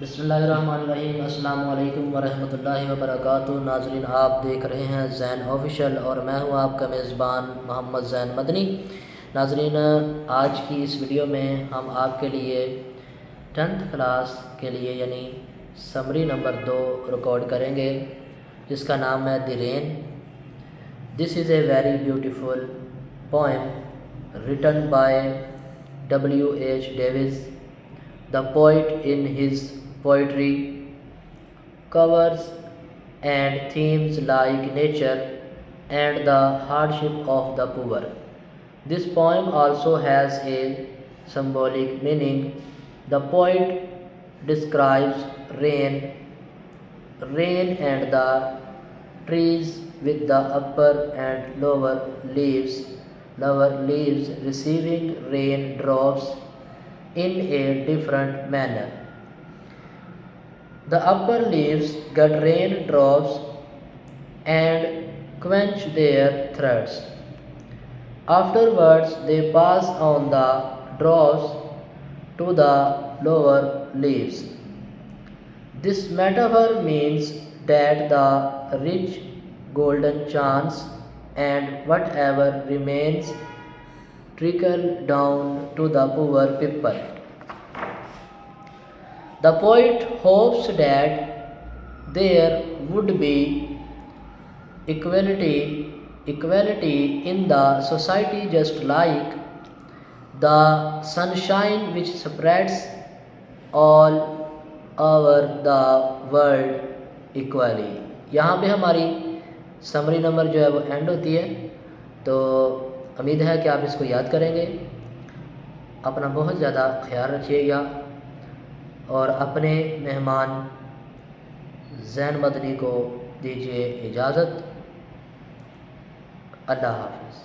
बिस्मिल्लाहिर्रहमानिर्रहीम। अस्सलाम वालेकुम वरहमतुल्लाहि वबरकातुहू। नाज़रीन, आप देख रहे हैं ज़ैन ऑफिशियल और मैं हूं आपका मेज़बान मोहम्मद ज़ैन मदनी। नाज़रीन, आज की इस वीडियो में हम आपके लिए 10th क्लास के लिए यानी समरी नंबर 2 रिकॉर्ड करेंगे, जिसका नाम है the rain. This is a very beautiful poem written by W.H. Davis. The poet in his poetry covers and themes like nature and the hardship of the poor. This poem also has a symbolic meaning. The poet describes rain and the trees with the upper and lower leaves receiving raindrops in a different manner. The upper leaves get raindrops and quench their thirst. Afterwards, they pass on the drops to the lower leaves. This metaphor means that the rich golden chance and whatever remains trickle down to the poor people. The poet hopes that there would be equality in the society, just like the sunshine which spreads all over the world equally. यहाँ पे हमारी summary number जो है वो and होती है। तो उम्मीद है कि आप इसको याद करेंगे। अपना बहुत ज़्यादा ख्याल रखिएगा और अपने मेहमान ज़ैन मदनी को दीजिए इजाज़त। अल्लाह हाफ़िज़।